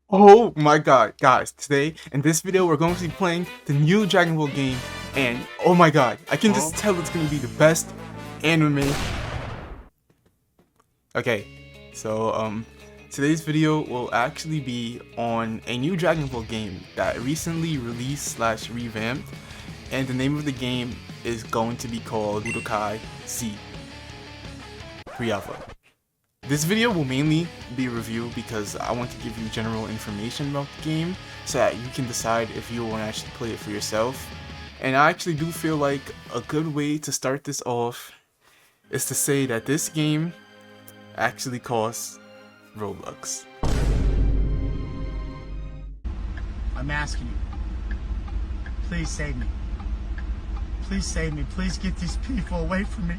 Oh my god, guys, today in this video we're going to be playing the new Dragon Ball game, and oh my god, I can just tell it's going to be the best anime. Okay, so today's video will actually be on a new Dragon Ball game that recently released slash revamped, and the name of the game is going to be called Budokai Z Reava. This video will mainly be a review because I want to give you general information about the game so that you can decide if you want to actually play it for yourself. And I actually do feel like a good way to start this off is to say that this game actually costs Roblox. I'm asking you, please save me. Please save me. Please get these people away from me.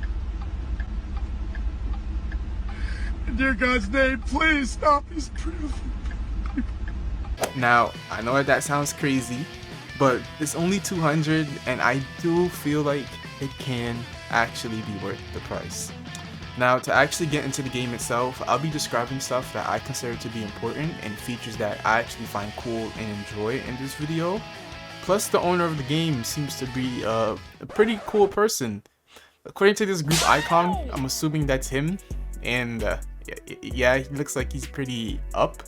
In dear God's name, please stop these beautiful people. Now, I know that sounds crazy, but it's only 200 and I do feel like it can actually be worth the price. Now, to actually get into the game itself, I'll be describing stuff that I consider to be important and features that I actually find cool and enjoy in this video. Plus, the owner of the game seems to be a pretty cool person. According to this group icon, I'm assuming that's him, and yeah, he looks like he's pretty up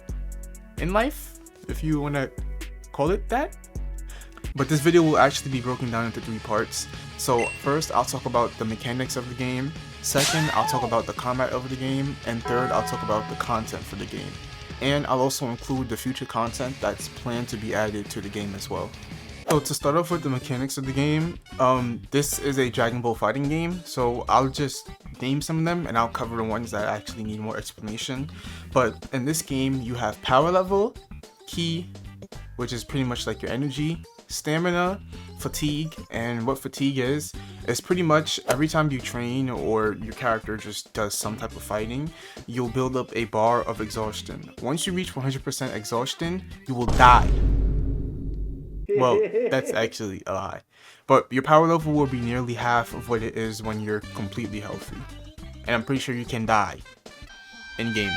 in life, if you want to call it that. But this video will actually be broken down into 3 parts. So first, I'll talk about the mechanics of the game. Second, I'll talk about the combat of the game. And third, I'll talk about the content for the game. And I'll also include the future content that's planned to be added to the game as well. So to start off with the mechanics of the game, this is a Dragon Ball fighting game, so I'll just name some of them and I'll cover the ones that actually need more explanation. But in this game, you have power level, ki, which is pretty much like your energy, stamina, fatigue, and what fatigue is pretty much every time you train or your character just does some type of fighting, you'll build up a bar of exhaustion. Once you reach 100% exhaustion, you will die. Well, that's actually a lie. But your power level will be nearly half of what it is when you're completely healthy. And I'm pretty sure you can die in game.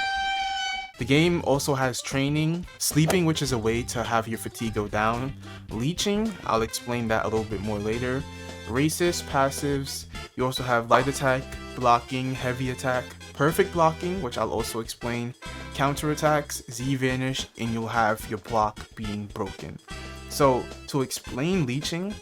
The game also has training, sleeping, which is a way to have your fatigue go down, leeching, I'll explain that a little bit more later, races, passives, you also have light attack, blocking, heavy attack, perfect blocking, which I'll also explain, counter attacks, Z vanish, and you'll have your block being broken. So to explain leeching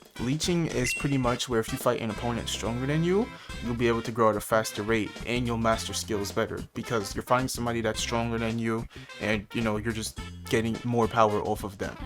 is pretty much where if you fight an opponent stronger than you, you'll be able to grow at a faster rate and you'll master skills better because you're fighting somebody that's stronger than you and you're just getting more power off of them.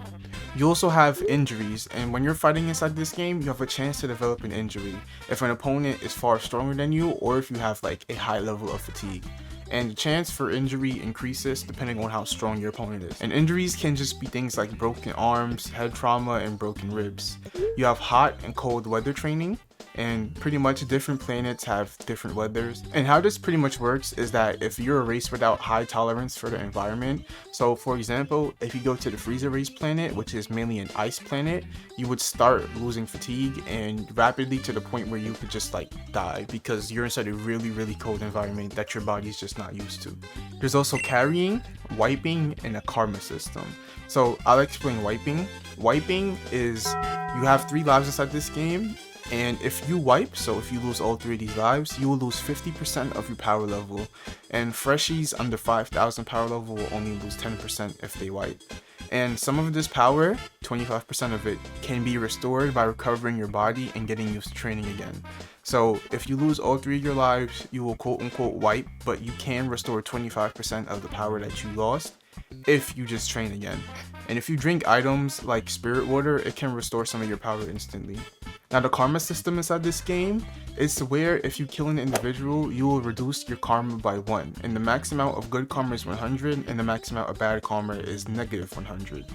You also have injuries, and when you're fighting inside this game, you have a chance to develop an injury if an opponent is far stronger than you or if you have like a high level of fatigue. And the chance for injury increases depending on how strong your opponent is. And injuries can just be things like broken arms, head trauma, and broken ribs. You have hot and cold weather training, and pretty much different planets have different weathers. And how this pretty much works is that if you're a race without high tolerance for the environment, so for example, if you go to the freezer race planet, which is mainly an ice planet, you would start losing fatigue and rapidly to the point where you could just like die because you're inside a really cold environment that your body's just not used to. There's also carrying, wiping, and a karma system. So I'll explain wiping. Wiping is you have 3 lives inside this game, and if you wipe, so if you lose all 3 of these lives, you will lose 50% of your power level, and freshies under 5,000 power level will only lose 10% if they wipe. And some of this power, 25% of it, can be restored by recovering your body and getting used to training again. So if you lose all 3 of your lives, you will quote unquote wipe, but you can restore 25% of the power that you lost if you just train again. And if you drink items like spirit water, it can restore some of your power instantly. Now the karma system inside this game is where if you kill an individual, you will reduce your karma by 1. And the max amount of good karma is 100 and the max amount of bad karma is negative 100.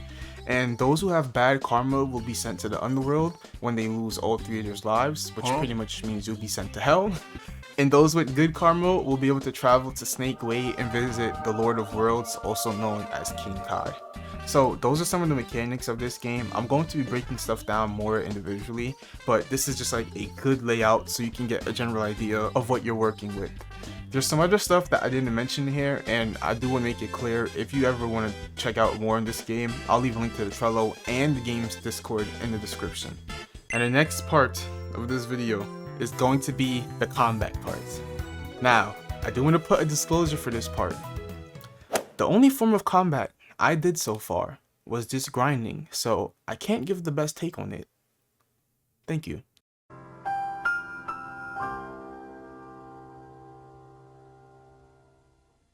And those who have bad karma will be sent to the underworld when they lose all 3 of their lives, which pretty much means you'll be sent to hell. And those with good karma will be able to travel to Snake Way and visit the Lord of Worlds, also known as King Kai. So those are some of the mechanics of this game. I'm going to be breaking stuff down more individually, but this is just like a good layout so you can get a general idea of what you're working with. There's some other stuff that I didn't mention here, and I do want to make it clear, if you ever want to check out more on this game, I'll leave a link to the Trello and the game's Discord in the description. And the next part of this video is going to be the combat part. Now, I do want to put a disclosure for this part. The only form of combat I did so far was just grinding, so I can't give the best take on it. Thank you.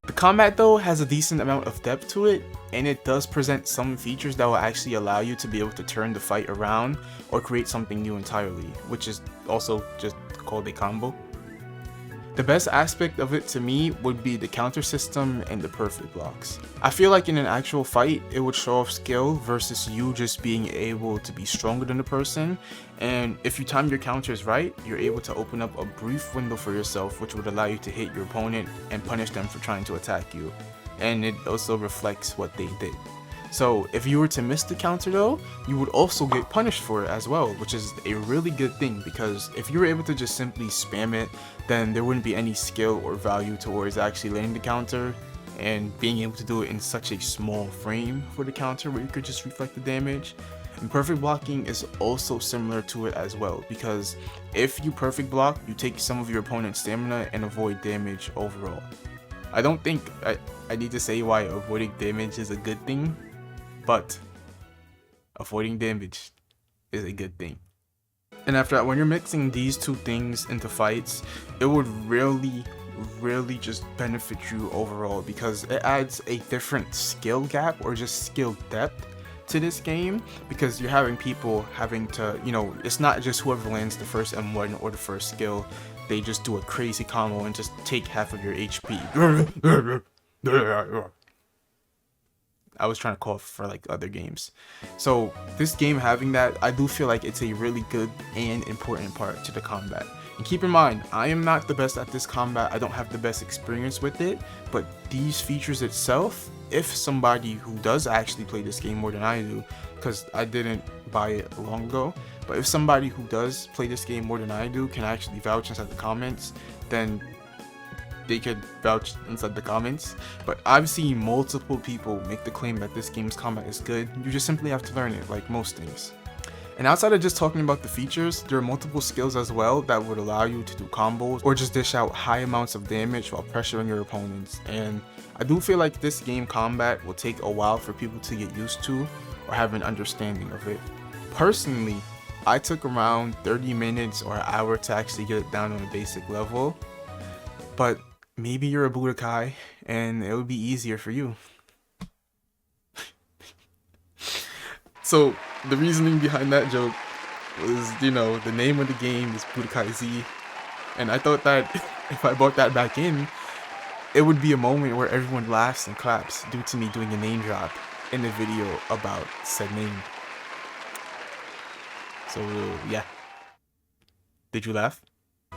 The combat though has a decent amount of depth to it, and it does present some features that will actually allow you to be able to turn the fight around or create something new entirely, which is also just called a combo. The best aspect of it to me would be the counter system and the perfect blocks. I feel like in an actual fight, it would show off skill versus you just being able to be stronger than the person, and if you time your counters right, you're able to open up a brief window for yourself, which would allow you to hit your opponent and punish them for trying to attack you, and it also reflects what they did. So if you were to miss the counter though, you would also get punished for it as well, which is a really good thing, because if you were able to just simply spam it, then there wouldn't be any skill or value towards actually landing the counter and being able to do it in such a small frame for the counter where you could just reflect the damage. And perfect blocking is also similar to it as well, because if you perfect block, you take some of your opponent's stamina and avoid damage overall. I don't think I need to say why avoiding damage is a good thing, but avoiding damage is a good thing. And after that, when you're mixing these two things into fights, it would really just benefit you overall, because it adds a different skill gap or just skill depth to this game, because you're having people having to, you know, it's not just whoever lands the first M1 or the first skill, they just do a crazy combo and just take half of your HP. I was trying to call for like other games. So this game having that, I do feel like it's a really good and important part to the combat. And keep in mind, I am not the best at this combat. I don't have the best experience with it, but these features itself, if somebody who does actually play this game more than I do, because I didn't buy it long ago, but if somebody who does play this game more than I do can actually vouch inside the comments, then they could vouch inside the comments. But I've seen multiple people make the claim that this game's combat is good. You just simply have to learn it, like most things. And outside of just talking about the features, there are multiple skills as well that would allow you to do combos or just dish out high amounts of damage while pressuring your opponents. And I do feel like this game combat will take a while for people to get used to or have an understanding of it. Personally, I took around 30 minutes or an hour to actually get it down on a basic level, but maybe you're a Budokai and it would be easier for you. So the reasoning behind that joke was, you know, the name of the game is Budokai Z, and I thought that if I brought that back in, it would be a moment where everyone laughs and claps due to me doing a name drop in the video about said name. So yeah, did you laugh?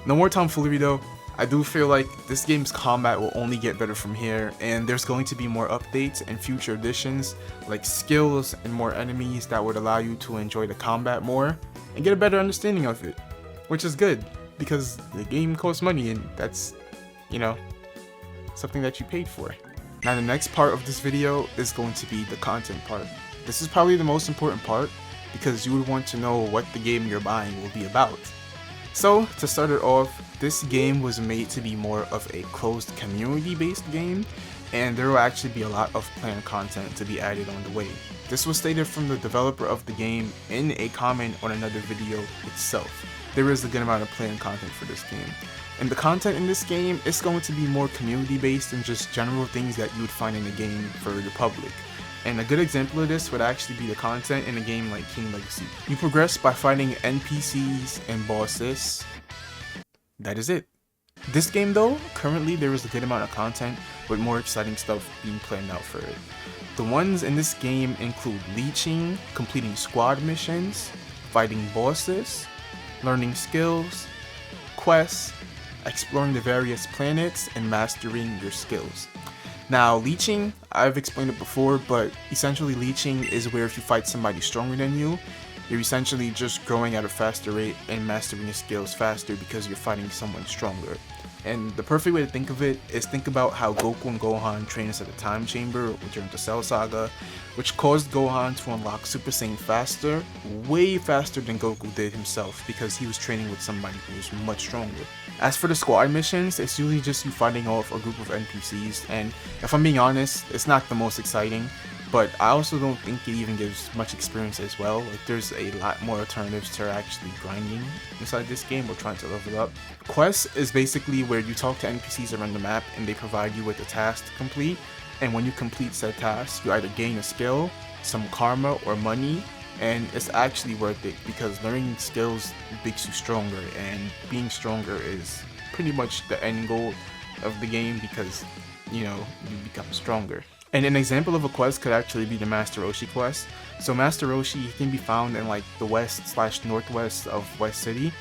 No more tomfoolery though. I do feel like this game's combat will only get better from here, and there's going to be more updates and future additions like skills and more enemies that would allow you to enjoy the combat more and get a better understanding of it, which is good because the game costs money and that's, you know, something that you paid for. Now the next part of this video is going to be the content part. This is probably the most important part because you would want to know what the game you're buying will be about. So to start it off, this game was made to be more of a closed community-based game, and there will actually be a lot of planned content to be added on the way. This was stated from the developer of the game in a comment on another video itself. There is a good amount of planned content for this game. And the content in this game is going to be more community-based than just general things that you would find in a game for the public. And a good example of this would actually be the content in a game like King Legacy. You progress by fighting NPCs and bosses. That is it. This game though, currently there is a good amount of content with more exciting stuff being planned out for it. The ones in this game include leeching, completing squad missions, fighting bosses, learning skills, quests, exploring the various planets, and mastering your skills. Now, leeching, I've explained it before, but essentially leeching is where if you fight somebody stronger than you, you're essentially just growing at a faster rate and mastering your skills faster because you're fighting someone stronger. And the perfect way to think of it is think about how Goku and Gohan trained inside the time chamber during the Cell Saga, which caused Gohan to unlock Super Saiyan faster, way faster than Goku did himself, because he was training with somebody who was much stronger. As for the squad missions, it's usually just you fighting off a group of NPCs, and if I'm being honest, it's not the most exciting, but I also don't think it even gives much experience as well. Like, there's a lot more alternatives to actually grinding inside this game or trying to level up. Quests is basically where you talk to NPCs around the map and they provide you with a task to complete, and when you complete said task, you either gain a skill, some karma, or money, and it's actually worth it because learning skills makes you stronger, and being stronger is pretty much the end goal of the game because, you know, you become stronger. And an example of a quest could actually be the Master Roshi quest. So Master Roshi can be found in like the west/northwest of West City,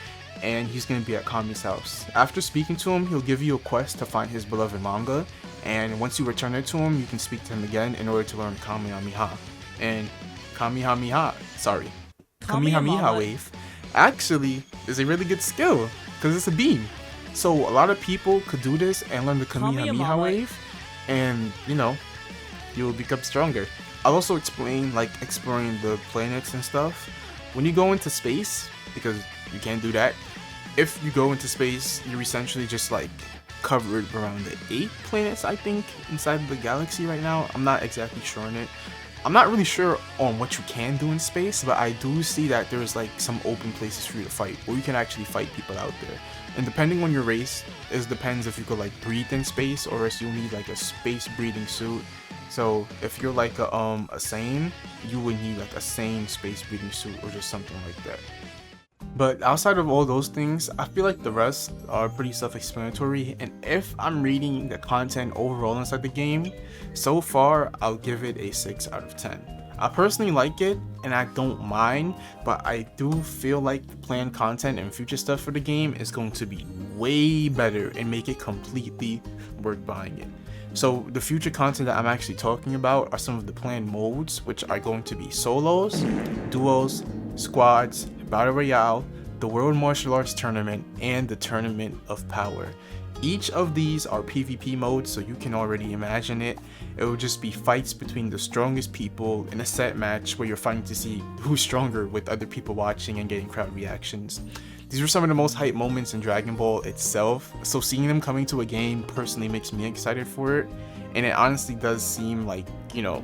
and he's going to be at Kami's house. After speaking to him, he'll give you a quest to find his beloved manga, and once you return it to him, you can speak to him again in order to learn Kamehameha. And Kamehameha wave actually is a really good skill because it's a beam. So a lot of people could do this and learn the Kamehameha wave, and you know, you'll become stronger. I'll also explain like exploring the planets and stuff. When you go into space, because you can't do that, if you go into space, you're essentially just like covered around the 8 planets, I think, inside the galaxy right now. I'm not exactly sure on it. I'm not really sure on what you can do in space, but I do see that there's like some open places for you to fight, where you can actually fight people out there. And depending on your race, it depends if you could like breathe in space, or else you'll need like a space breathing suit. So if you're like a Saiyan, you would need like a Saiyan space breathing suit or just something like that. But outside of all those things, I feel like the rest are pretty self-explanatory, and if I'm reading the content overall inside the game, so far I'll give it a 6 out of 10. I personally like it and I don't mind, but I do feel like the planned content and future stuff for the game is going to be way better and make it completely worth buying it. So the future content that I'm actually talking about are some of the planned modes, which are going to be solos, duos, squads, battle royale, the World Martial Arts Tournament, and the Tournament of Power. Each of these are PvP modes, so you can already imagine it. It will just be fights between the strongest people in a set match where you're fighting to see who's stronger with other people watching and getting crowd reactions. These were some of the most hype moments in Dragon Ball itself, so seeing them coming to a game personally makes me excited for it, and it honestly does seem like, you know,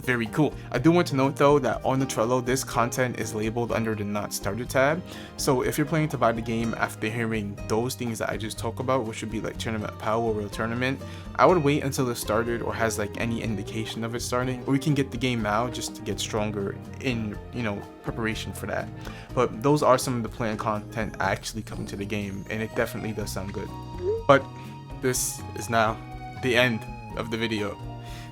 very cool. I do want to note though that on the Trello, this content is labeled under the Not Started tab, so if you're planning to buy the game after hearing those things that I just talked about, which would be like Tournament of Power, World Tournament, I would wait until it's started or has like any indication of it starting, or you can get the game now just to get stronger in, you know, preparation for that. But those are some of the planned content actually coming to the game, and it definitely does sound good. But this is now the end of the video.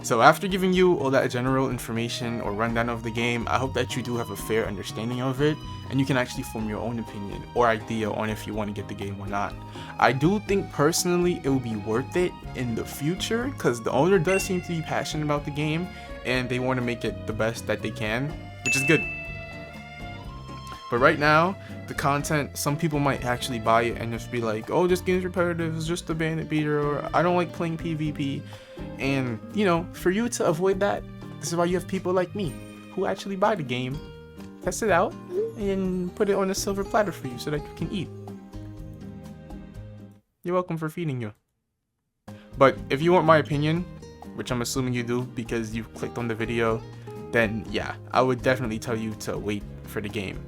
So after giving you all that general information or rundown of the game, I hope that you do have a fair understanding of it, and you can actually form your own opinion or idea on if you want to get the game or not. I do think personally it will be worth it in the future, because the owner does seem to be passionate about the game and they want to make it the best that they can, which is good. But right now, the content, some people might actually buy it and just be like, oh, this game's repetitive, it's just a bandit beater, or I don't like playing PvP. And, you know, for you to avoid that, this is why you have people like me who actually buy the game, test it out, and put it on a silver platter for you so that you can eat. You're welcome for feeding you. But if you want my opinion, which I'm assuming you do because you clicked on the video, then yeah, I would definitely tell you to wait for the game.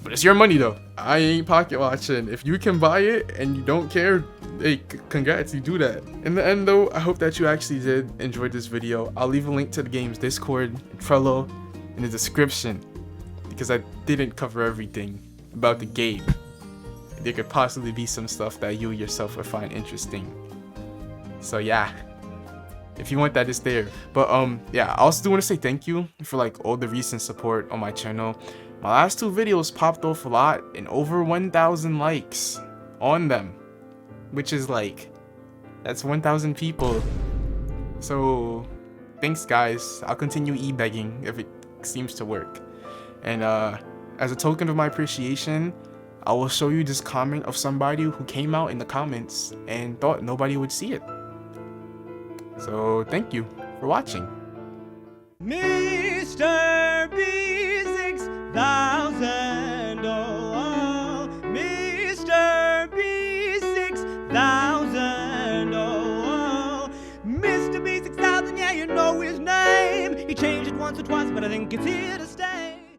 But it's your money though. I ain't pocket watching. If you can buy it and you don't care, hey, congrats, you do that. In the end though, I hope that you actually did enjoy this video. I'll leave a link to the game's Discord, Trello, in the description, because I didn't cover everything about the game. There could possibly be some stuff that you yourself would find interesting. So yeah, if you want that, it's there. But yeah, I also do want to say thank you for like all the recent support on my channel. My last 2 videos popped off a lot and over 1,000 likes on them, which is like, that's 1,000 people. So thanks guys. I'll continue e-begging if it seems to work. And as a token of my appreciation, I will show you this comment of somebody who came out in the comments and thought nobody would see it. So thank you for watching. Mr. B6000, oh, Mr. B6000, oh, Mr. B6000, yeah, you know his name. He changed it once or twice, but I think it's here to stay.